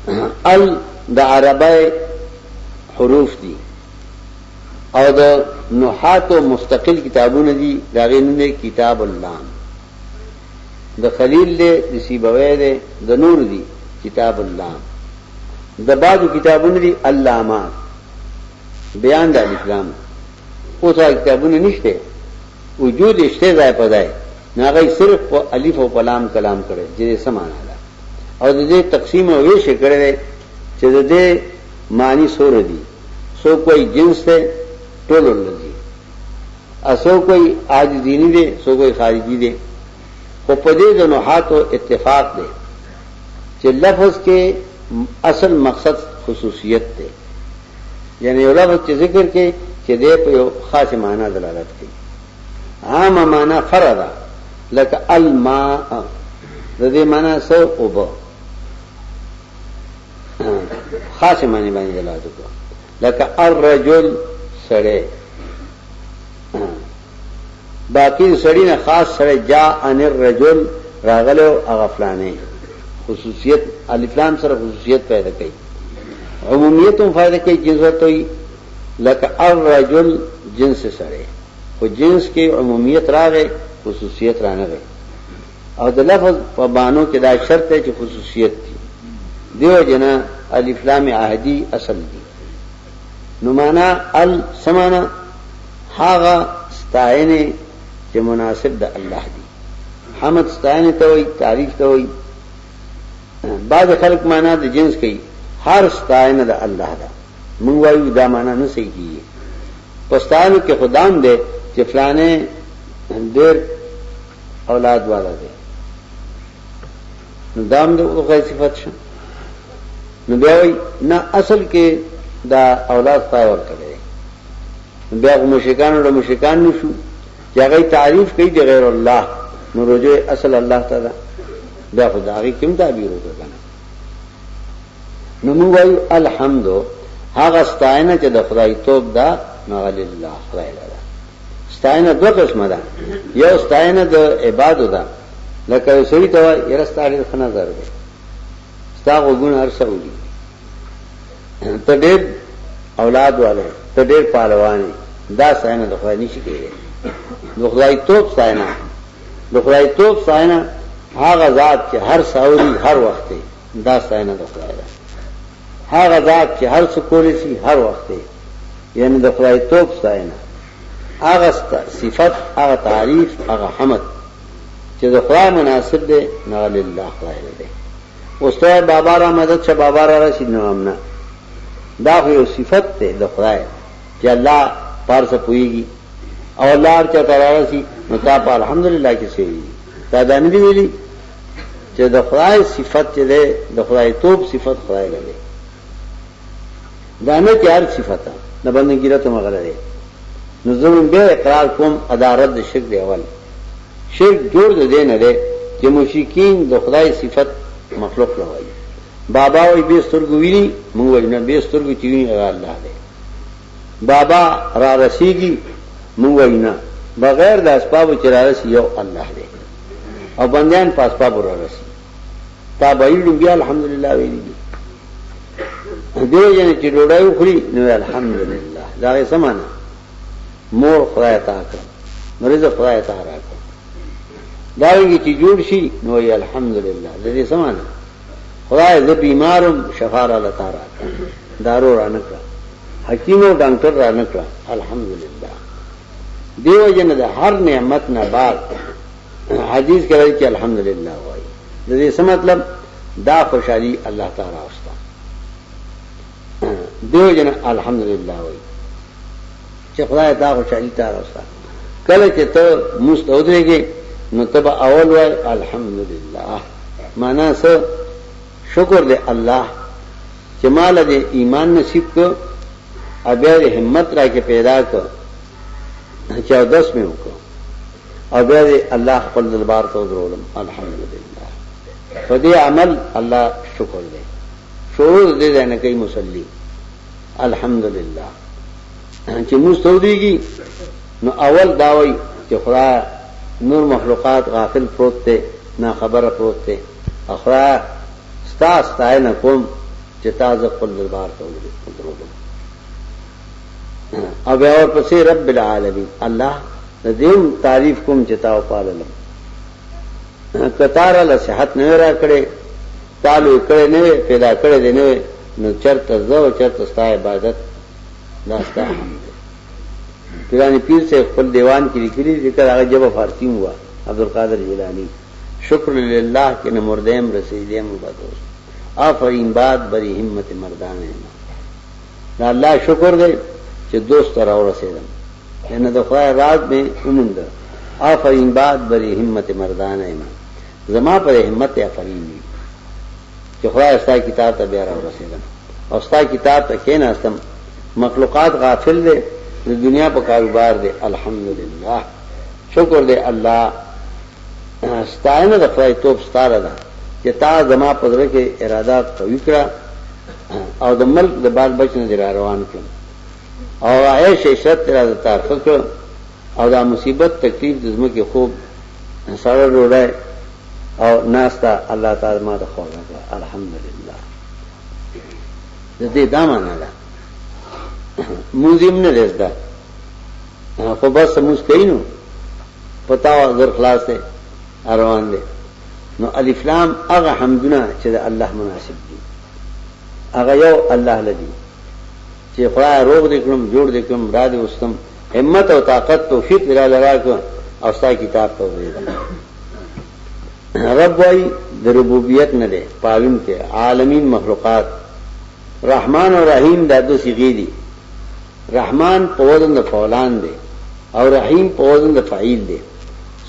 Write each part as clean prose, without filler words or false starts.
ال د عربی حروف دي او د نحات مستقل کتابونه دي داغه نوم کتاب اللام د خلیل له سیبوی ده د نور دي کتاب اللام د بعضو کتابونه دي علامات بیان د الکلام اوسه کتابونه نشته وجود اشته ځای په ځای ناغه صرف په الف او لام کلام کړي چې سمانه ده او د دې تقسیم او ویش کړي چې د دې معنی سور دي سو کوئی جنس ہے ټول لذي اسو کوئی آج دینی دے سو کوئی خارجی دے خو په دې د نحات او اتفاق دے چې لفظ کې اصل مقصد خصوصیت ده یعنی یو لفظ چې ذکر کې چې دې په یو خاص معنی دلالت کوي عام معنی فرض لکه الماء د دې معنی سو او به خاص معنی باندې دلالت کوي لکه الرجل سړی باقی سړی نه خاص سړی جاء ان الرجل راغلو اغفلانه خصوصیت الف لام سره خصوصیت پیدا کوي عمومیت هم فائدہ کوي جنس ورته لکه الرجل جنس سړی خو جنس کې عمومیت راغی خصوصیت رانغی او د لفظ په بانو کې دا شرط ہے چې خصوصیت دي دیو جنا الف لام عهدی اصل دي نو معنا ال سمانا هاغه ستاینه چې مناسب د الله دي حمد ستاینه ته وي تعریف ته وي بعض خلق معنا د جنس کوي هر ستاینه د الله ده موږ وایو دا معنا نه صحیح کیږي پښتانه کې خدام دې چې فلانه ډېر اولاد والا دی نو دام د اوغه صفات شه نو بیا وای نه اصل کې دا اولاد پاور کړي بیا مشرکان او مشرکان نشو چې هغه تعریف کوي د غیر الله نو رجوع اصل الله تعالی دا خدای کوم تعبیر وکړه نو موږ وایو الحمد هغه ستاینه چې د خدای توب دا نو لله خدای لري ستاینه دوه قسمه ده یو ستاینه د عبادت ده لکه سړی ته یې ستاره خنا درته ستا وګون هر څه ودی ته ډېر اولاد والے ته ډېر پهلوانی دا ستاینه د خدای نشي کېږي د خدای توپ ستاینه د خدای توپ ستاینه هغه ذات چې هر ساوري هر وخت دا ستاینه د خدای ده هغه ذات چې هر څه کولی شي هر وخت یعنی د خدای توپ ستاینه هغه صفت هغه تعریف هغه حمد چې د خدای مناسب دی نه لله خدای دی اوسه بابا را مدد شه بابا را راشي نو امنا دا یو صفت ده د خدای چې الله پارسه پويږي او الله چې تعالی سي نو تا په الحمدلله کې سي دا باندې ویلي چې د خدای صفت چې ده د خدای توپ صفت خدای لري دا نه چې هر صفته نه باندې ګیرته مغره نو زمون به اقرار کوم ادارت د شرک دی اول شرک جوړ دې نه ده چې مشرکین د خدای صفت مخلوق لوي بابا وي به سترګو ویني موږ ولنه به سترګو چوي الله دی بابا را رسیږي موږ وینا بغیر د اسباب چې را رسي یو الله دی او بندیان په اسباب را رسي تابعین بیا الحمدلله ویلي دې جن چې ډوډۍ خوري نو الحمدلله دا یې سمانه مور خدای تعالی کړ مرزه خدای تعالی راکړ دا یې چې جوړ شي نو یې الحمدلله دې سمانه خدای دې بیمارم شفا را لتا راکړ دارو را نکړه حکیم او ډاکټر را نکړه الحمدلله دیو جن د هر نعمت نه بعد حدیث کوي چې الحمدلله وایي دې څه مطلب دا خوشالي الله تعالی واستو دیو جن الحمدلله وایي چې خدای دا خوشالي تعالی واستو کله چې ته مستودريږي نو تب اول وای الحمدلله معنا څه شکر دے اللہ چې مال دې ایمان نصیب کو ابیا دې همت را کې پیدا کو 14 میں وکړو ابیا دې الله خپل دربار ته ورولم الحمدلله فدې عمل الله شکر دې شروع دې نه کوي مصلی الحمدلله چې مستودیږي نو اول داوي چې خدای نور مخلوقات غافل پروت ته نا خبره پروت ته اخرا ستاسو نه کوم چتا خپل دربار ته ودرېدل. او بیا ورپسې رب العالمین الله د دې تعریف کوم چتا او پاللم کتار له صحت نه را کړې تعالو کړې نه پیدا کړې دې نه نو چرته زو چرته ستا عبادت داستا حمد. پیرانی پیر سے خپل دیوان کی لکھی ذکر هغه جبه فارسی ہوا عبدالقادر جیلانی شکر للہ کے نہ مردیم رسیدیم بدوس آفرین باد بری ہمت مردان نہ اللہ شکر دے کہ دوست راو رسیدم نہ دخوائے رات میں امند آفرین باد بری ہمت مردان زما پر ہمت آفرین دی کہ خدا استا کتاب تا بیارا رسیدم اور استا کتاب تا کہنا استم مخلوقات غافل دے دنیا پر کاروبار دے الحمدللہ شکر دے اللہ ستائنه د خدای توپ ستاره ده چې تا زما په دغه کې اراده قوي کړه او د ملک د بال بچنه دی روان کړ او عائشه عشرت اراده طرف کړ او دا مصیبت تکلیف د زما کې خوب سره وروړای او ناستا الله تعالی ما ته خو الحمدلله د دې دمانه ده موزیم نه رسدا خو بس موږ کینو پتا زر خلاص ده روان دي نو الف لام هغه حمدونه چې د الله مناسب دي هغه یو الله لدی چې خدای روغ دې کړم جوړ دې کړم را دې وستم همت او طاقت توفیق را لراکو او ستا کتاب ته وې رب وای د ربوبیت نه ده پالون کې عالمین مخلوقات رحمان او رحیم د دو صيغې دي رحمان په وزن د فعلان دي او رحیم په وزن د فاعل دي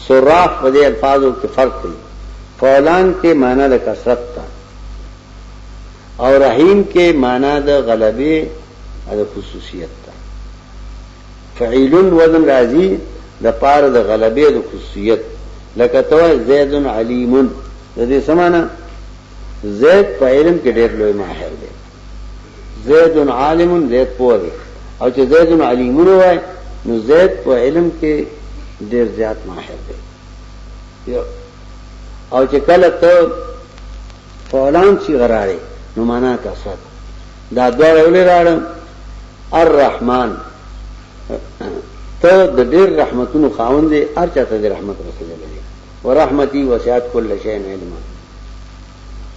سراف ودے الفاظوں کے فرق تھی فولان کے معنی د کثرت تھا اور رحیم کے معنی د غلبے اور خصوصیت تھا فعیل وزن راضی د پار د غلبے د خصوصیت لکتو زید علیم دے سمانا زید په علم کے ډیر لوی ماہر دے زید عالم زید پوه دے او چې زید علیم وای نو زید په علم کے ډیر زیات ماهر دی او چې کله ته فعلان شي غراړي نو معنا کثرت دا دوه ولې راړم الرحمن ته د ډیر رحمتونو خاوند دی هر چاته د رحمت رسېدلې دی ورحمتي وسعت كل شيء علما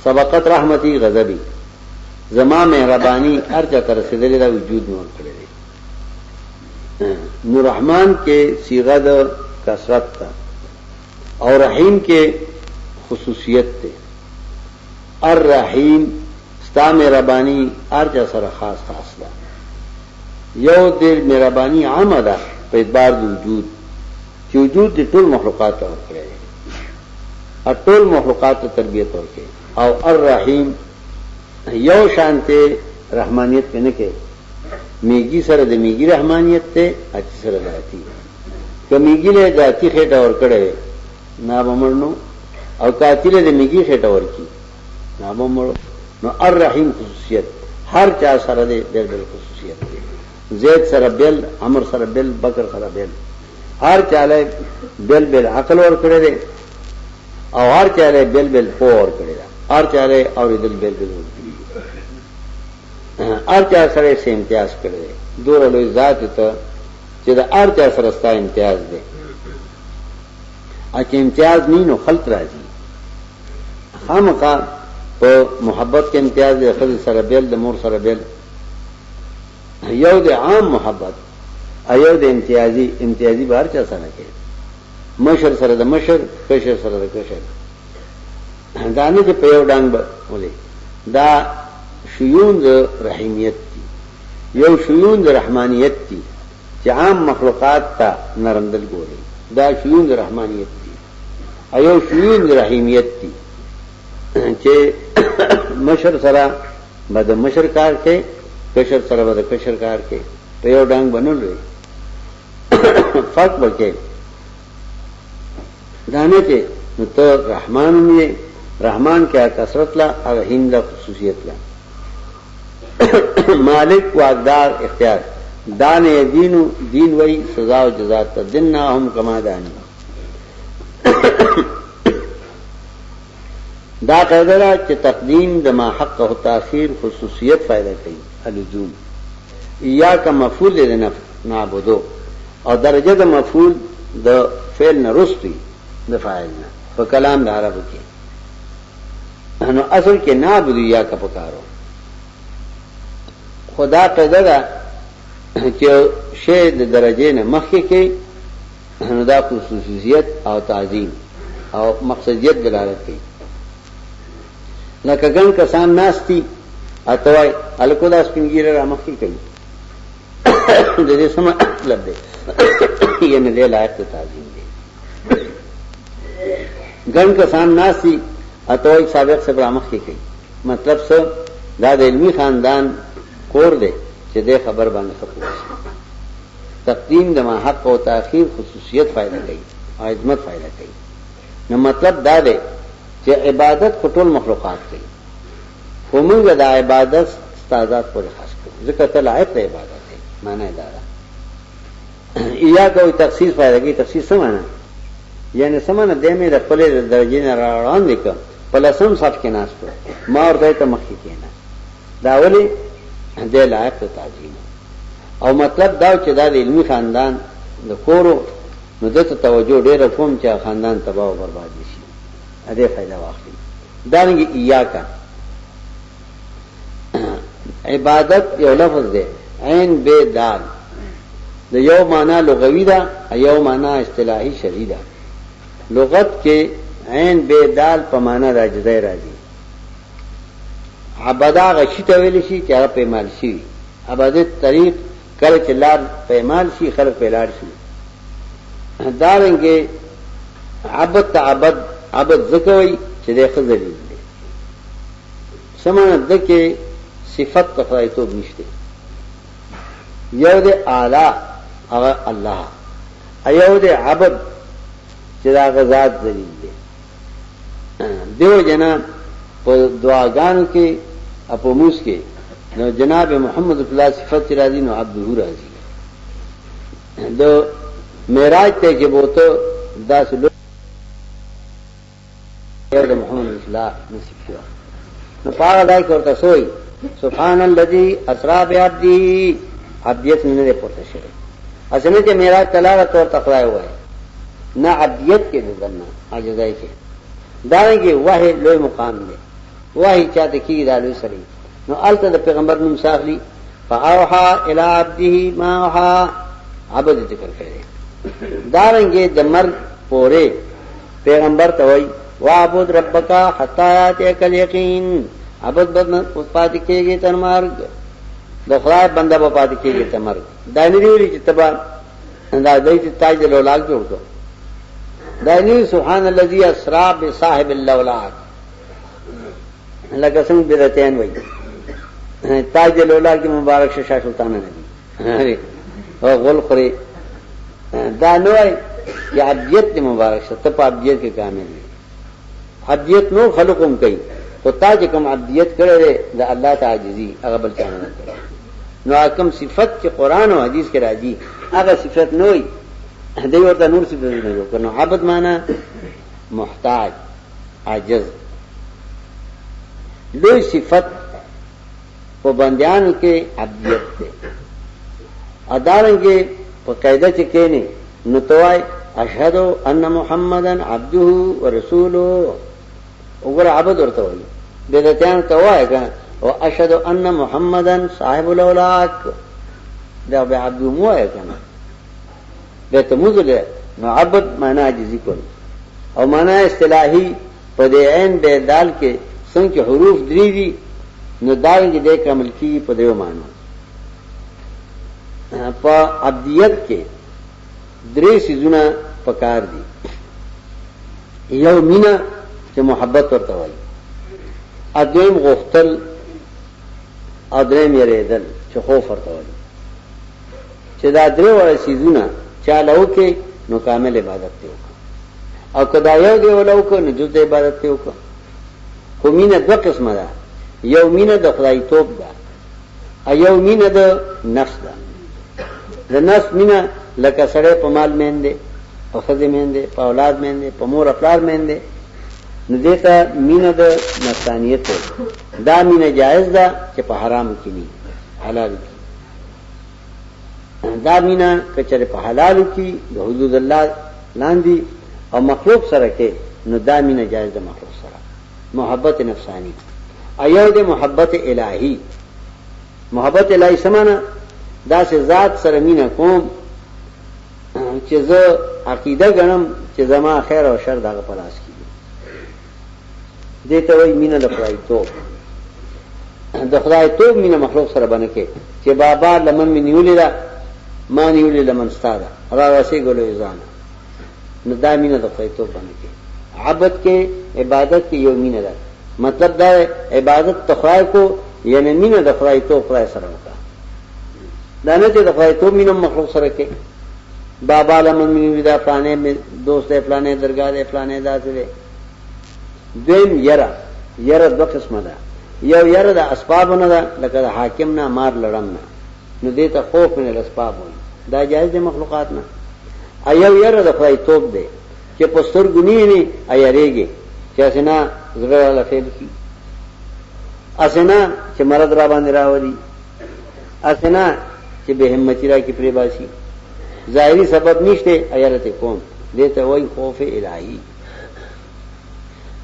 سبقت رحمتي غضبي زما مهرباني هر چاته رسېدلې دا وجود نور کړی دی نو رحمان کے صیغہ د کثرت تا اور رحیم کے خصوصیت تے الرحیم ستا مہربانی ارجا سر خاص خاص دا یو دل مہربانی عام دا په اعتبار د وجود چې وجود د ټول مخلوقات اور کړی ټول مخلوقات ته تربیت ورکړي او الرحیم یو شانته رحمانیت کنه کې میگی سره د میگی رحمانیت ته اچ سره راتی کمیگی له ذاتی خېټه ور کړه نا بمړنو او قاتل د میگی خېټه ور کی نا بمړ نو الرحیم خصوصیت هر چا سره د بل خصوصیت دی زید سره بل عمر سره بل بکر سره بل هر چاله بل عقل ور کړه دی او هر چاله بل پور کړه هر چاله اوریدل بل ارچا سره سے امتیاز کړي دور لوی ذات ته چې دا ارچا سره ستا امتیاز دی اته امتیاز نینو خلق راځي خامخا په محبت کې امتیاز دی خل سره بیل د مور سره بیل یو د عام محبت ایو د امتیازي بهر چا سره کې مشر سره د مشر کشر سره د کشر دانه چې په یو ډنګ ولې دا شیون د رحیمیت دی یو شیون د رحمانیت دی چې عام مخلوقات ته نرندل ګوري دا شیون د رحمانیت دی ایو شیون د رحیمیت دی چې مشر سره بد مشر کار کې کشر سره بد کشر کار کې په یو ډنګ بنول وي فرق وکړي دانه کې نو ته رحمان یې رحمان کې کثرت لا او هند خصوصیت لا مالک واقدار اختیار دان دین وی سزا و جزا تا دننا ہم کما دانی دا قاعده چې تقدیم د ما حق او تاخير خصوصیت فائدہ کوي اللزوم ایاک مفعول د نعبدو او درجه د مفعول د فعل نه رستي د فاعل نه په کلام د عربو کې نو اصل کې نعبدو ایاک پکارو خدا قاعده دا چې شی د درجه نه مخکې کې نو دا خصوصیت او تعظیم او مقصدیت دلالت کوي لکه ګن کسان ناشتي اتوای الکو دا سپینګیره را مخکې کوي د دې سم مطلب دی یعنی له لایق تعظیم دی ګن کسان ناشتي اتوای سابق سے را مخکې کوي مطلب څه دا د علمی خاندان کور دی چې د خبر باندې خپل تقدیم د ما حق او تاخير خصوصیت فائدہ کوي او عظمت فائدہ کوي نو مطلب دا دی چې عبادت ټول مخلوقات کوي همغه د عبادت استعداد پر خاص کوي ذکر ته لایق د عبادت دی معنی دا یا کوئی تخصیص فائدہ کوي تخصیص څه معنی یعنی سمانه دمه د خپل درجه نه روان دي په لسم صف کې ناس په ما ورته ته مخکې کېنا دا ولی د لایق تعظیم او مطلب دا چې دا د علمی خاندان د کورو نو دته توجه ډیره کوم چې خاندان تباہ او برباد شي اده فائدہ واخلي دانګي ایاکا عبادت یو لفظ دی عین به دال د یو معنا لغوی دا یو معنا اصطلاحي شرعي دا لغت کې عین به دال په معنا راځي راځي عبادت غشي ته ویل شي چې هغه په مال شي عبادت طریق کله چې لار په مال شي خلق په لار شي دارنګه عبد زکوي چې د خزل دي سمانه دکې صفت تفایتوب نشته یو د اعلی هغه الله ایو د عبد چې دا غزاد ذلیل دي دیو جنا په دعاګانو کې اپو موس کې نو جناب محمد صلی الله صفت راضی نو عبده راضی دو معراج ته کې بوته داس لو د محمد صلی الله نصیب شو نو پاغه دای کوته سوئی سبحان الذي اسرا بعبدي عبدیت نه پورته شوی اسنه چې معراج تلاوت او تقرای وای نه عبدیت کې دغنه عاجزای کې داږي واه لوی مقام دی واه چاته کې دالو سړي نو الته د پیغمبر نوم ساخلی فاوحى الى عبده ما اوحى عبد ذکر کړي دارنګه د مرګ پوره پیغمبر ته وای وعبد ربک حتا یاتک الیقین عبد بدن پات کېږي تر مرګ د خدای بنده په پات کېږي تر مرګ دا نه دی چې تبا اندازې چې تاج له لاګ جوړ کو دا نه سبحان الذي اسرا بصاحب اللولاک لکه څنګه بدعتین وای تاج لولا کی مبارک شاه سلطانه نبی او غل خوري دا نوای یا عبدیت مبارک شه ته په عبدیت کې کامل دی عبدیت نو خلقم کوي او تاج کوم عبدیت کړي د الله تعالی هغه بل چانه نه کوي نو کوم صفت چې قران او حدیث کې راځي هغه صفت نه وي دوی ورته نور صفت نه جوړ کړي عبادت معنا محتاج عاجز لوی صفت په بندیانو کې عبدیت ده ادارنګه په قاعده چې کېنه نو توای اشهد ان محمدن عبده ورسوله وګور عبد ورته وایي بدعتان توای کنه او اشهد ان محمدن صاحب الاولاک دا به عبد مو وایي کنه به تموزله نو عبد معنا عاجزی کول او معنا اصطلاحي په دې عین به دال کې څنګه حروف درې دي نو دارنګه د کمل کی په دیو مانو په عبدیت کې درې سيزونه پکار دي یو مینا چې محبت ورته وایي ادم غفتل ادم یریدل چې خوف ورته وایي چې دا درې وړ سيزونه چالو کې نو کامل عبادت ته وکړه او کدا یو دی ولو کو نو جز عبادت ته وکړه خو مینه دو قسمه ده یو مینه د خدای توپ ده ایو مینه د نفس ده د نفس مینه لکه سړی په مال مینده په خدای مینده په اولاد مینده په مور خپل مینده نو دیتا مینه د نفسانیت دا مینه جائز ده چې په حرام کې نه حلال کې دا مینه کچره په حلال کې د حدود الله لاندې او مخلوق سره کې نو دا مینه جائز ده مخلوق سره محبت نفسانی ایو د محبت الہی محبت الہی سمانه دا سه ذات سره مینه کوم چې زه عقیده غنم چې زما خیر او شر دغه پلاس کیږي دته وای مینه د خدای توب د خدای توب مینه مخلوق سره باندې کې چې بابا لمن نیولې دا ما نیولې لمن ستاده را واسي ګلو ځان نو دا مینه د خدای توب باندې کې عبادت کې عبادت کې یو مینه ده مطلب دا عبادت تخای کو یعنی مینه د خدای توب خدای سره وکړه دا نه چې د خدای توب مینه مخلوق سره کې بابا لمن نیولې دا پلانې دوست ہے پلانې درگاہ ہے پلانې داسې دویم یره دو قسمه ده یو یره د اسباب نه ده لکه د حاکم نه مار لړم نه نو دې ته خوف من الاسباب وي دا جایز دي مخلوقات نه ایو یره د خدای توب ده چې پستر ګنی نه ایریږي چې اسنه زړه لفظ کی اسنه چې مرض را باندې راوړي اسنه چې به همتی را کی پری باسي ظاهری سبب نشته ایرته کوم دې ته وای خوف الہی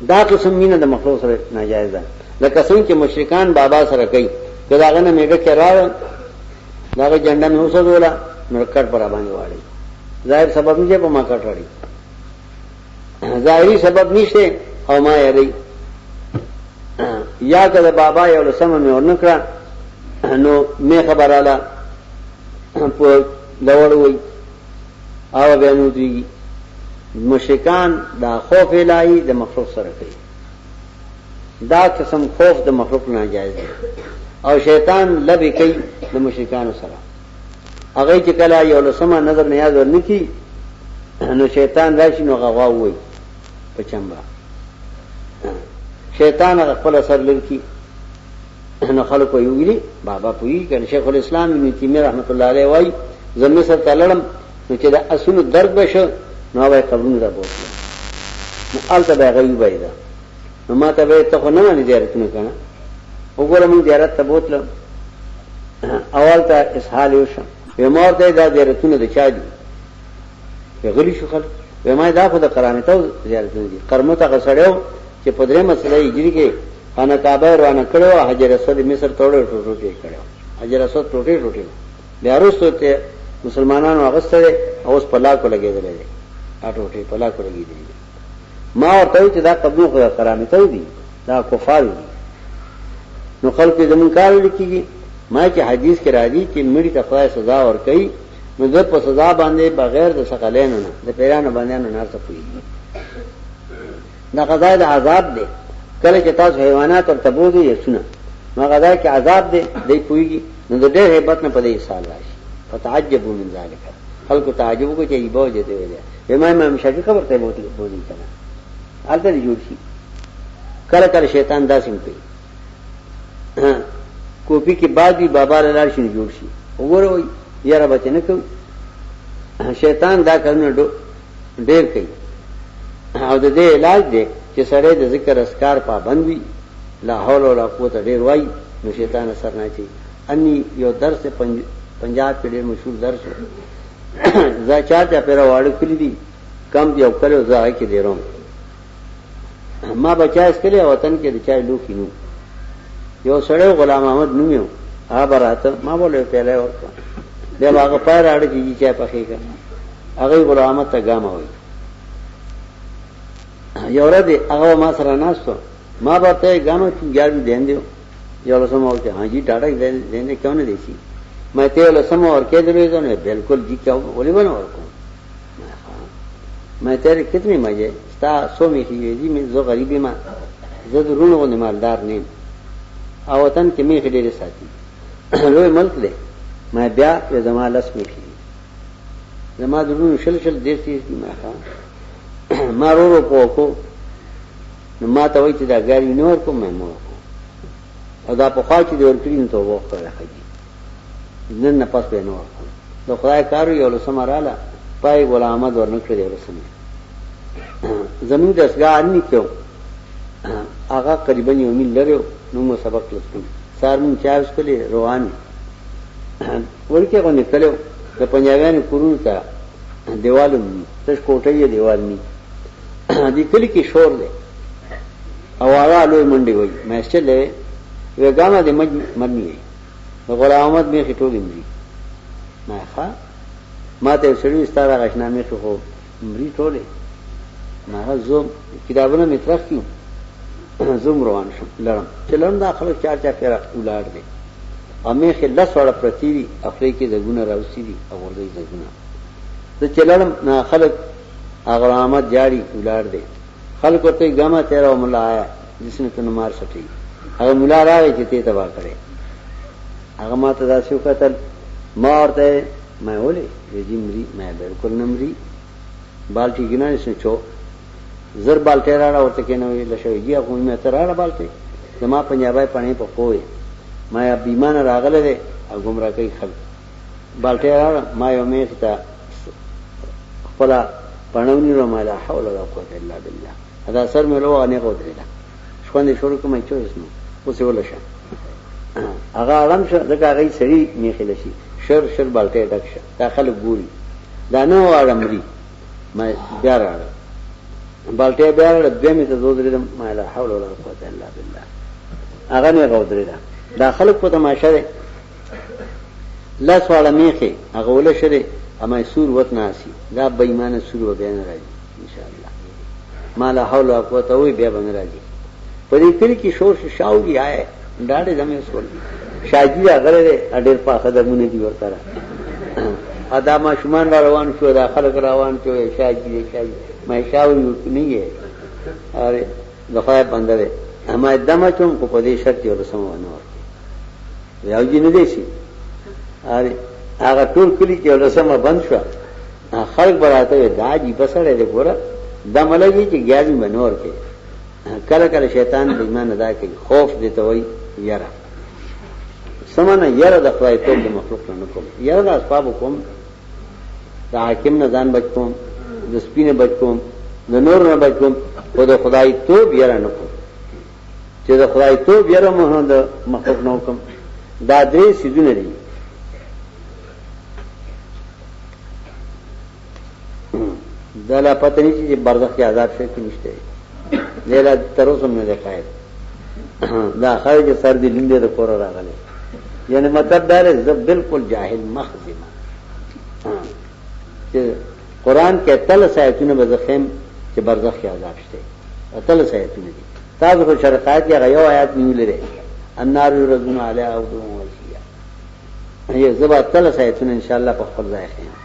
دا قسم مینه د مخلوق سره ناجایز ده لکه څنګه چې مشرکان بابا سره کوي کله نه میګه کرار داغه جنډه مې وسوله مرکټ پر باندې واړي ظاهر سبب نشته په ما کټړي ظاهری سبب نشته او ما یې یا کله بابا یو لسم مې ورنکړه نو مې خبراله په لوړ وای او بیانو دی مشرکان دا خوف الہی د مخلوق سره کوي دا قسم خوف د مخلوق ناجایز دی او شیطان لبی کوي د مشرکان سره هغه چې کله یو لسمه نظر نیاز ورنکي نو شیطان راشي نو غوا وای په چمبا شیطان خپل سر لړکی نو خلکو یو ویلي بابا پوي کنه شیخ الاسلام ابن تیمیه رحمت الله علیه وای زمي سره تللم نو چې دا اصول درد بشه نو وای قبرونه دا بوتل نو الته به غوي بيدا نو ما ته به ته خو نه نه زیارت نه کنه وګوره مون زیارت ته بوتل اول ته اسحال وشم به مور ته دا زیارتونه د چا دي غلی شو خلک به ما دا خو د کرامته زیارت نه دي کرمته غسړیو چې په درې مسله هجری کې خانه کعبه روانه کړو حجر اسود مصر توړو ټوټه کړو حجر اسود ټوټه بیا وروسته ته مسلمانانو اغسته اوس په لاکو لګیدل دي اټوټه په لاکو لګیدل ما ورته چې دا قبول خو کرامته دي دا کفار دي نو خلک زمون کار لیکيږي ما چې حدیث کې راځي چې مړي ته خدای سزا ور کوي نو د په سزا باندې بغیر د ثقلین نه د پیرانو باندې نه نار صفوي دا قضا د عذاب دی کله چې تاسو حیوانات او تبوذي یې سونه نو قضا کې عذاب دی دی پويږي نو د ډېر hebat نه پدې سال راشي فتعجبوا من ذلك خلق تعجب کو چې ایبو جته ویل امام شافعي خبر ته بوتل بولی کنه البته جوړ شي کله کله شیطان داسې کوي کوپی کې بعدي بابا لار شي جوړ شي وګورئ یاره بچ نه کوي شیطان دا کارونه ډېر کوي او د دې علاج دی چې سره د ذکر اسکار پابند وي لا حول ولا قوت ډېر وای نو شیطان اثر نه کوي اني یو درس پنجاب کې ډېر مشهور درس زاچاته پیرا واړ کړی دي کم یو کړو ځای کې دیروم ما بچا اس کله وطن کې د چای لوکي نو یو سړی غلام احمد نومیو برات ما بوله پهله ورته دی هغه پای راړي چې چای پخې کړ هغه غلام احمد ته ګام وای یو ورځ هغه ما سره ناستو ما ورته ګام چې ګار دین دیو یو لسم او چې ها جی ټاټا دین دې کونه دی شي مې ته لسم اور کې درې ځنه بالکل جی کا ولې ونه ورکو مې ته کتنی مې ستا سو می کی دي مې زو غریبی ما زه درونو نه مالدار نه او وطن کې می خډېره ساتي لوی ملک دی مې بیا یو زما لس می کی زما درونو شل دې سي ما ورو پوکو نو ما ته وایي چې دا ګاډي نور کوم مې مو او دا په خوا کې د ورکړین ته وخت راځي نن نه پاس به نو د خدای کار یو لسمراله پای غلام احمد ورنکړي دی ورسمه زمين دسګه اني کېو هغه قریبا یو میل لري نو مو سبق لسکو سار مون چاوس کلی روان ورکه کو نکلو د پنجابیانو کورونو ته دیوالم تش کوټه یې دیوال ني دې کلی کې شور دی او هغه لوی منډي وای مې چلې وګاما دې مدني غلام احمد می خټولې مې ما ښا ما ته سړي ستاره غشنامې خو مری ټوله ما زوم کتابونه مترخ کیو زوم روان شم لړم چلون داخله چار چا پیرا ولار دي امه خلص وړه پرتی افریقي زګونه راوسی دي او ورته زګونه ته چلړم نه خلک هغه احمد جاړي ولار دي خلک ورته ګما تیرا مولا آیا جسنه ته مار سټي هغه مولا راوي چې ته تبا کړي هغه ماته دا شو قتل ما ورته مې ولې دې مری مې بالکل نمرې بالټي ګنا نشو چو زر بالټي راړه ورته کینو لښوي جی هغه مې تر راړه بالټي زما پنجابای پانی په کوی ما بیمانه راغله ده او گمراه کوي خلک بالټي راړه ما یو مې ته خپل پڼونی رو ما لا حول ولا قوت الا بالله ادا سر مې لو نه کو درېلا شوندې شروع کومه چويس نو اوس ولشه هغه علم شه دغه غي سړي میخل شي شر شر بالټي ډک شه داخله ګوري دا نو اړمري ما بیا راړه بالټي بیا راړه دې مې ته زودرم ما لا حول ولا قوت الا بالله هغه نه غوډرېلا داخله په تماشه ده لاس والا میخه هغه ول شره اما سور وت ناسي دا بېمانه سور و بیان راځي ان شاء الله ما لا حول ولا قوت وي بیا باندې راځي په دې کلی کې شور شاوږي آئے ډاډه زمې سول شاجي هغه اډر په خدمونه دي ورته ادا ما شومان روان شو دا خلک روان شو شاجي ما شاوي نه یې اره دغه باندې اما دمه چون کو په دې شرط یو رسمه ونه یو جن دي شي اره هغه ټول کلی کې رسمه بند شو خلک براته دا جی بسړې دې ګوره دم لګي چې ګیازي منور کې کله کله شیطان د ایمان ادا کوي خوف دې ته وای یاره سمانه یاره د خدای ته د مخلوق نه کوم یاره د اسباب کوم د حاکم نه ځان بچ کوم د سپینه بچ کوم د نور نه بچ کوم او د خدای ته یاره نه کوم چې د خدای ته یاره مه د مخلوق نه کوم دا درې سيزونه دي دا لا پته نه چې برزخ کې عذاب شي کې نشته لیلا تروسم نه ښایي دا خارج سر دې لنده د کور راغله یعنی مطلب دا دی زه بالکل جاهل مخزم چې قران کې تل سایتونه بزخم چې برزخ کې عذاب شته تل سایتونه دي تاسو کو شرقات یا غيو آیات نیول لري النار يرزون علی او دو وشیا یې زبا تل سایتونه ان شاء الله په خپل ځای خیم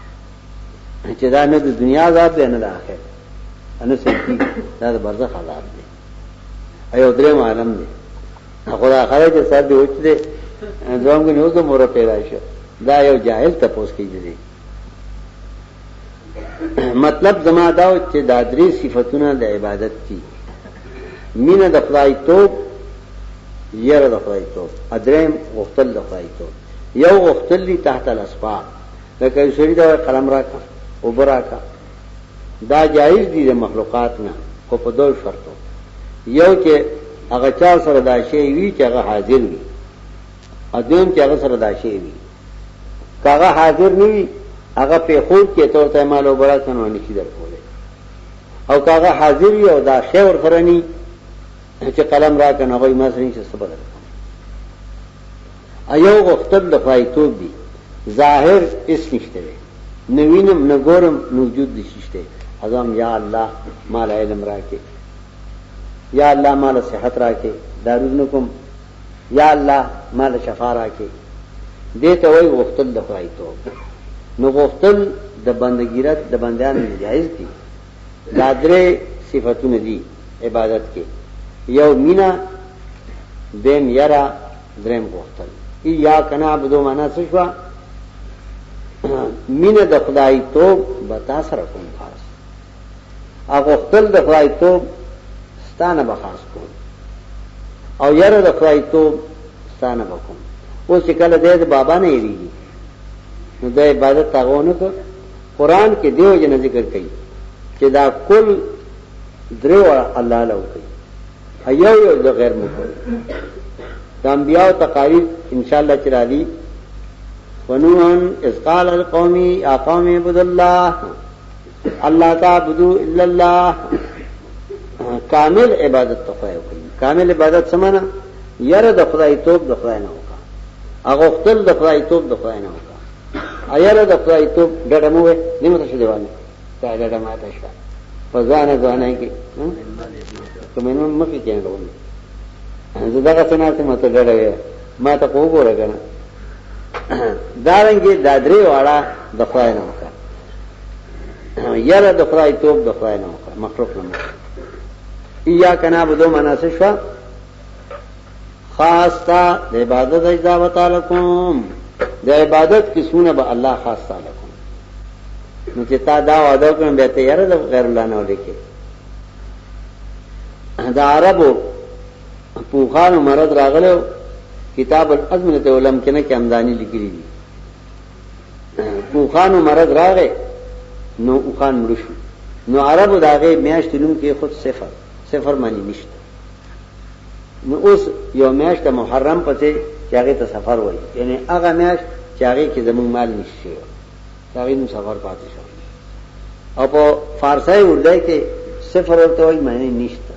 چې دا نه د دنیا عذاب دی نه د آخرت انو سکی دا د برزخ عذاب دی ایو درې عالم دی خدا خارج سر دی وچ دی زومګ نو کوم ور پیدا شو دا یو جاهل تپوس کیږي مطلب زما دا چې دا درې صفاتونه د عبادت دي مینه د خدای توب یره د خدای توب ادریم وختل د خدای توب یو وختل دی تحت الاسباب لکه شری دا قلم راکا او براکا دا جایز دي د مخلوقات نه کو په دوه شرطو یو چې هغه چا سره دا شی وی چې هغه حاضر وي ادم چې هغه سره دا شی وي کاغه حاضر نه وي هغه په خود کې تور ته مال او برکت نه نشي درکوله او کاغه حاضر وي او دا شی ورخرني چې قلم را کنه هغه ما سره نشي صبر ایو غفتل د فایتوب دي ظاهر اس نشته نوینم نګورم موجود دي شته اعظم یا الله مال علم راکې یا الله مال صحت راکې دارو کوم یا الله مال شفا راکې دې ته وای غفتل د فایتوب نو غفتل د بندګیرت د بندیان جایز دي دا درې صفاتونه دي عبادت کې یو مینا دیم یرا دریم غفتل یا کنا عبدو معنا څه شو مینه د خدای توب بتا سره کوم خاص هغه غفتل د خدای توب ستانه به خاص کوم او یره د خدای توب ستانه وکوم او چې کله د بابا نه یریږي نو د عبادت تاغونه کو قران کې دیو جن ذکر کوي چې دا کل درو الله له کوي ایو د غیر مقبول د انبیاء تقاریر ان شاء الله چرا دي ونوحن اذ قال القوم يا قوم اعبدوا الله الله تعبدوا الا الله کامل عبادت تخایو کوي کامل عبادت سمانا یره د خدای توپ د خدای نه وکا هغه خپل د خدای توپ د خدای نه وکا ایره د خدای توپ ډډه مو نیمه څه دیوانه دا ډډه ماته شته فزانه ځانای کی کومنه مخې کې نه ونه زه دا څنګه ماته ډډه ما ته وګوره کنه دارنګي دادري واړه د خدای نه وکا یره د خدای توپ د خدای نه وکا مخلوق نه ایا کنا بدو مناسشوا خاص تا د عبادت اجازه تعالی کوم د عبادت قسمونه به الله خاص تعالی کوم نو چې تا دا وعده کوم به ته یاره د غیر الله نه ولیکي دا عربو پوخان مرض راغلو کتاب الازمنه علم کې نه کې امدانی لیکلي دي پوخان مرض راغې نو اوخان مرشو نو عربو داغه میاشت نوم کې خود صفر معنی نشته نو اوس یو میاشت محرم پته چې هغه ته سفر وایي یعنی هغه میاشت چې هغه کې زمون مال نشي هغه نو سفر پاتې شو او په فارسی اردو کې صفر ورته وایي معنی نشته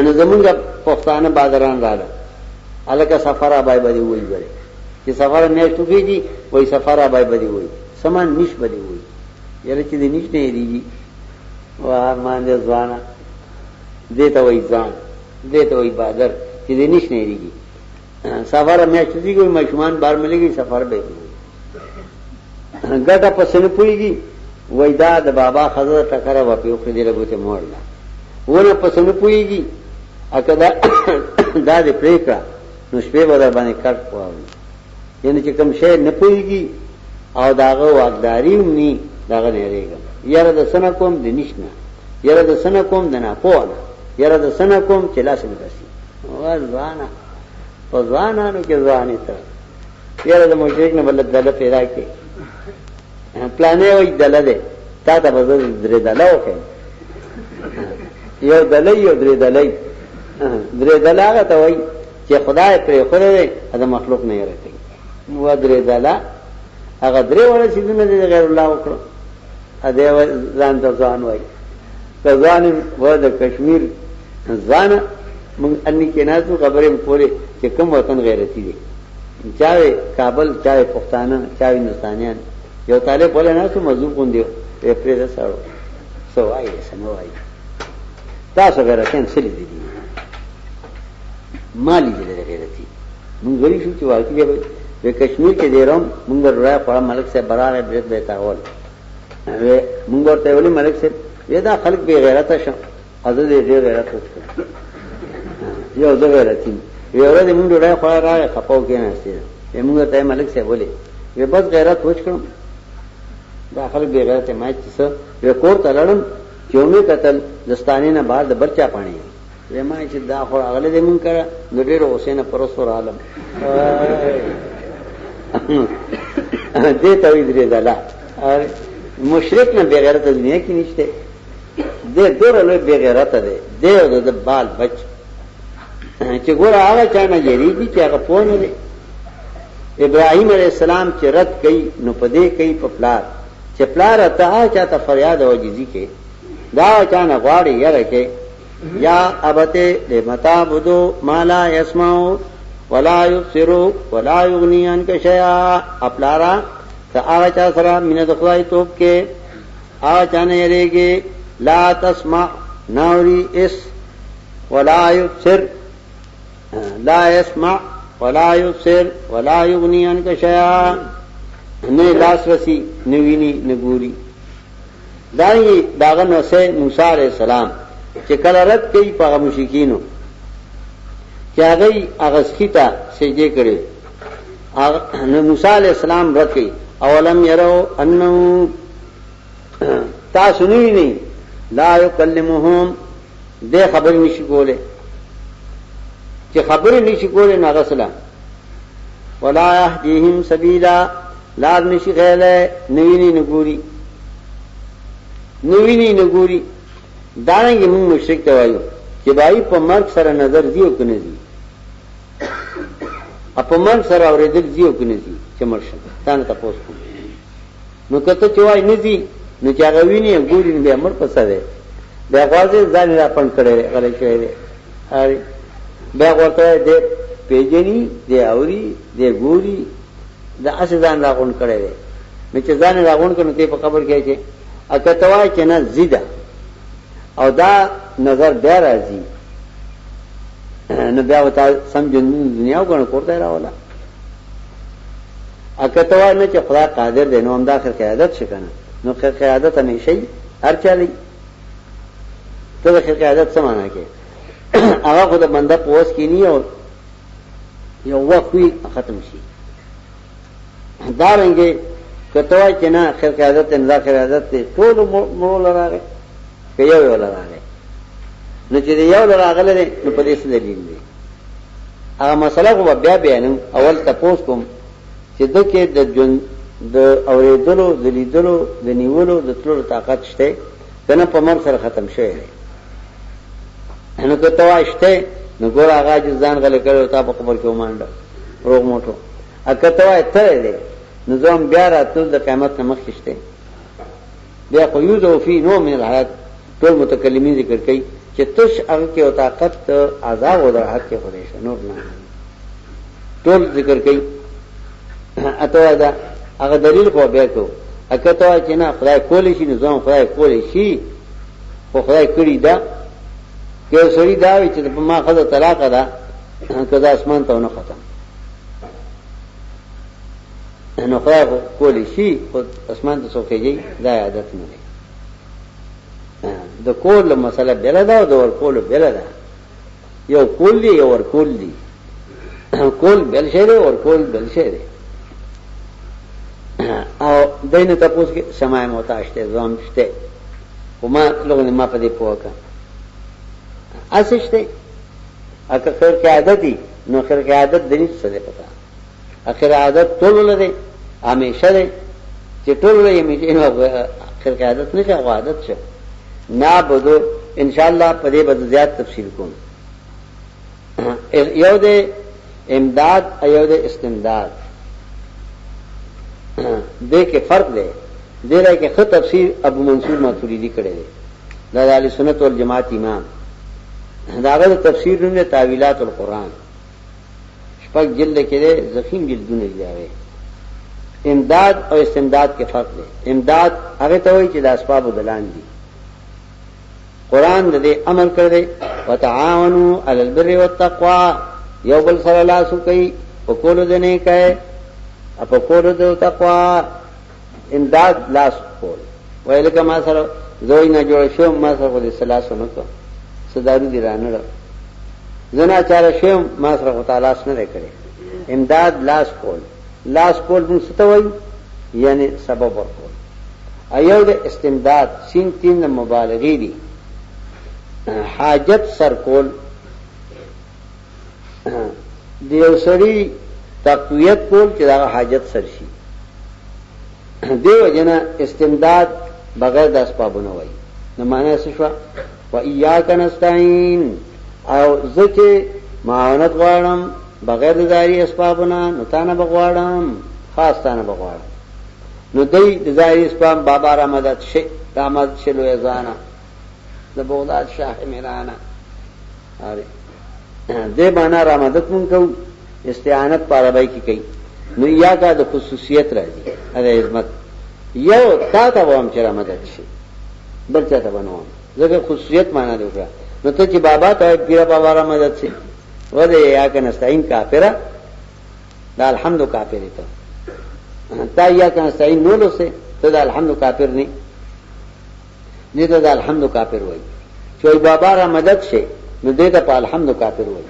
نو زمونږ پښتانه بازاران رااله الکه سفر آبای بدی وایي بره چې سفر میاشت کېږي وایي سفر آبای بدی وایي سمان نش بدی وایي یره چې دې نش نه دیږي واه مان دې ځوانه دیتا وای ځان دیتا وای بادر چې دې نش نه دیږي سفر میاشت دي کوئی مشمان بار مليږي سفر به ګټه پسنه پويږي وای دا د بابا خزر ټکر و په خو دې لګوته موړلا ونه پسنه پويږي اکدا دا دې پریکا نو شپه بدر باندې کټ پواوي یعنی چې کوم شی نه پويږي او داغه واغداري ني داغه نه ریګم یاره د سن کوم د نشنه یاره د سن کوم د نه پوهه یاره د سن کوم چې لاس نه کسي ځوانا په ځوانانو کې ځواني ته یاره د مشرک نه بل دله پیدا کې پلانې وي دله ده تا ته به درې دله وکړي یو دله یو درې دله هغه ته وایي چې خدای پرې خوره ده مخلوق نه یې راکړي نو درې دله هغه درې وړه سيزونه دي غیر الله وکړو ا دې ځان ته ځان وای ځان و د کشمیر ځان مونږ اني کې نازو خبرې پوره چې کوم وطن غیرتی دي چاوي کابل چاوي پښتانه چاوي هندستانيان یو طالب بوله نه څه موضوع کوندیو پرې سره سوای سنوای تاسو غیرتین سړي دي مالی دي غیرتی مونږ غوړي شو چې واقعي به کشمیر کې دیرم مونږ راي په ملک سے برابر بیت بیتاول مونږ ورته ویلي ملک سے دا خلک به غیرت شه حضرت دې غیرت وکړي یو د غیرتین یو ورځ مونږ راي خو راي خپاو کې نه سي موږ ته ملک سے ویلي وی بس غیرت وکړم دا خلک به غیرت ما چې څه کور ته لړم چې مې قتل دستانه نه بعد برچا پانی وما چې دا خو اغله دې مونږ کړه نو ډېر حسین پرستور عالم دې ته وی درې دلا مشرک نه بغیرت دنیا کې نشته دې ډېر له بغیرت ده دې د بال بچ چې ګور هغه چا نه یریږي چې هغه پونه دي ابراهيم عليه السلام چې رد کړي نو پدې کوي په پلار چې پلار ته چاته فریاد او عجزي کوي دا چا نه غواړي یره کې یا ابته لمتا بدو مالا يسمعو ولا يبصرو ولا يغني عنك شيئا اپلارا ته هغه چا سره مینه د خدای توپ کې هغه چا نه یریږي لا تسمع ناوري اس ولا يبصر لا يسمع ولا يبصر ولا يغني عنك شيئا نه لاس رسی نویني نګوري داغه نو سه موسی عليه السلام چې کله رد کوي په مشرکینو چې هغه اغسخیتا سجده کړي نو موسی عليه السلام رد کوي اولم يروا انه تاسو نه لا يكلمهم دې خبر نشي کوله چې خبر نشي کوله ناغسلا ولا يهديهم سبيلا لار نشي غیله نویني نګوري دانګي موږ مشرک ته وایو چې بای په مرګ سره نظر دیو کنه دي په مرګ سره اورېدل دیو کنه دي چې مرشه تانه تاسو کوم نو کته چوای نه دي نو چې هغه ویني ګوري به امر پسره بیا غواړي ځان را پند کړي غلې کړي هاري بیا ورته دې پیجنی دې اوري دې ګوري دا اسه ځان راغون کړي نو چې ځان راغون کړي ته په خبر کې چې اګه توای چې نه زیدا او دا نظر بیا راځي نو بیا وتا سمجن دنیا وګڼه کوته راولا اګه توای نه چې خدای قادر دی نو هم داخل قیادت شکنه نو خیر قیادت همیشه هر چالي ته خیر قیادت سمانه کې هغه خو د بنده پوس کې نه یو وخت وي ختم شي دا رنګه کته چې نه خیر قیادت نه قیادت ټول مول راغی په یو راغی نو چې یو راغله نو په دې څه دلیل دی هغه مسله خو بیا بیانم اول تاسو کوم چې دغه د اوریدلو د لیدلو د نیولو د تلو طاقت شته کنه په مر سره ختم شوی دی نو کته واشته نو ګور هغه ځان غل کړو تا په خبر کې ومانډه روغ موټو اکته وای ته دی نظام بیا راتل د قیامت مخ کېشته بیا خو یو ذو فی نو من الحیات ټول متکلمین ذکر کوي چې تش هغه کې او طاقت عذاب او راحت کې خوري شو نور نه ټول ذکر کوي اته دا هغه دلیل خو بیا کو اکته چې نه خدای کولی شي نظام خدای کولی شي خو خدای کړی دا که سړی دا وي چې په ما خدای طلاق ده کله اسمان ته نه ختم نو خدای کولی شي خو اسمان ته څوکېږي دا عادت نه دی د کول مسله بل ده او د ور کول بل ده یو کول دی یو ور کول دی کول بل شی دی ور کول بل شی دی او دینه تاسو کې سمای محتاج ته ځم شته وما لغه ما په دې پوکا اسشته اګه خیر کې عادت دي نو خیر کې عادت دني څه ده پتا اخر عادت ټول لري همیشه ده چې ټول لري همیشه نو خیر کې عادت نه څه عادت شه نه بده ان شاء الله په دې بده زیات تفصیل کوم یو ده امداد ایو ده استمداد دې کې فرق دی دې راي کې خط تفسیر ابو منصور ماتوریدی کړی دی دا د اهل سنت والجماعت امام داغه تفسیر نه تعویلات القرآن شپږ جلد کې دی زخیم جلدونه دی امداد او استمداد کې فرق دی امداد هغه ته وایي چې د اسباب دلان دي قرآن دې امر کړی وتعاونوا علی البر والتقوى یو بل سره لاسو کوي او کول دې نه کوي اپا کولو دو تقوی امداد لاس کول ویلی که ما سر زوی نا جوڑ شوم ما سر خود سلاسو نکو صدارو دی رانر زنا چار شوم ما سر خود تالاس نده کرے امداد لاس کول من ستوئی یعنی سبب ورکول ایو دا استمداد سین تین دا مبالغی دی حاجت سر کول دیو سری تقویت کول چې دا حاجت سر شي دیو جنا استمداد بغیر د اسبابونو وای نو معنی څه شو و ایاک نستعين او زکه معاونت غواړم بغیر د ظاهري اسبابونو نو تانه بغواړم خاص تانه بغواړم نو دای د ظاهري اسباب بابا را مدد شي رحمت شلو یزانا د بغداد شاه میرانا اره دې باندې را مدد مون کو استعانت پارابای کی کئی نو یا کا د خصوصیت راځي اره عظمت یو تا ته وام چې مدد شي بل څه ته بنوم زګه خصوصیت معنا دی نو ته چې بابا ته پیر بابا را مدد شي وده یا کنه استعین کافره دا الحمد کافر ته تا یا کنه استعین نو له ته دا الحمد کافر نه ته دا الحمد کافر وای چې بابا را مدد شي نو دې ته په الحمد کافر وای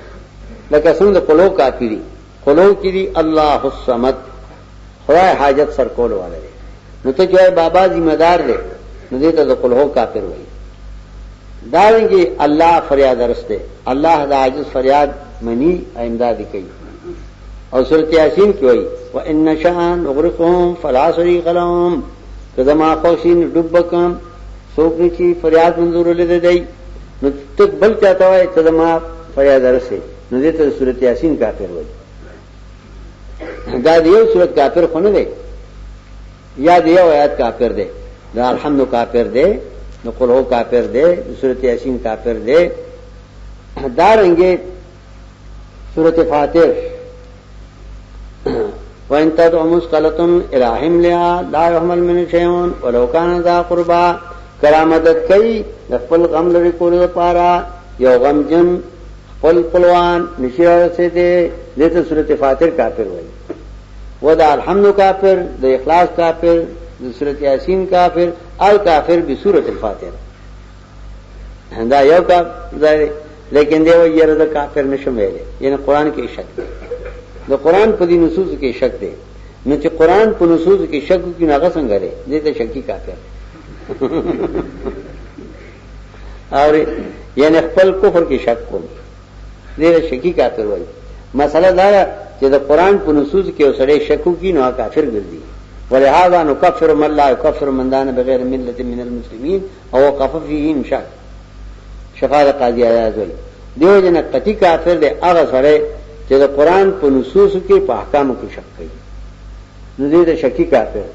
لکه څنګه قلو کافری قلو کې دی الله الصمد خدای حاجت سر کول والے نو ته چې بابا ذمہ دار دی نو دې ته قلو کافر وایي دا رنګي الله فریاد رسته الله د عاجز فریاد منی امداد کوي او سورۃ یاسین کې وایي وان شان اغرقهم فلا صريخ لهم کما خوشین ډوبکم څوک چې فریاد منظور لیدای نو تک بل چاہتا ہے تو ما فریاد رسے نو دې ته سورۃ یاسین کافر وایي دا دیو سورۃ کافر خو نه دی یا دیو آیات کافر دی دا الحمد کافر دی نو قل هو کافر دی سورۃ یاسین کافر دی دا رنګه سورۃ فاتر وَإِن تَدْعُ مُثْقَلَةٌ إِلَىٰ حِمْلِهَا لَا يُحْمَلُ مِنْهُ شَيْءٌ وَلَوْ كَانَ ذَا قُرْبَىٰ کرامت کوي د خپل غم لري کول لپاره یو غم جن خپل پلوان نشي سي دي دته سورۃ فاتر کافر وایي ودا الحمد کافر د اخلاص کافر د سورۃ یاسین کافر ال کافر به سورۃ الفاتحه دا یو کا لیکن دی وایره د کافر نشم ویلې یعنی قران کې شک دی د قران په دې نصوص کې شک دی نو چې قران په نصوص کې شک کې نه غسنګ لري دې ته شکی کافر اور یعنی خپل کفر کې شک کوم دې شکی کافر وایي مسله دا چې د قران په نصوص کې اوسړي شکو کې نو کافر ګرځي ولهذا نكفر من لا يكفر من دان بغیر ملت من المسلمين او وقف فيهم شک شفاعت قاضی آیات وایي دیو جن قطعی کافر دی هغه سره چې د قران په نصوص کې په احکامو کې شک کوي نو دې د شکی کافر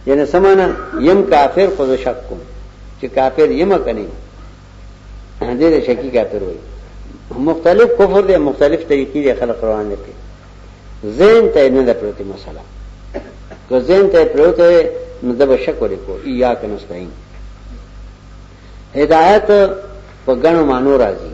یعنی سمانا یم کافر خود شک کوم چې کافر یم کني دې د شکی کافر وایي مختلف کفر دي مختلف طریقې دي خلق روان دي ذهن ته نه ده پروتي مسله که ذهن ته پروته نو د شک وکړو یا کنه ستاین هدایت په غنو مانو راځي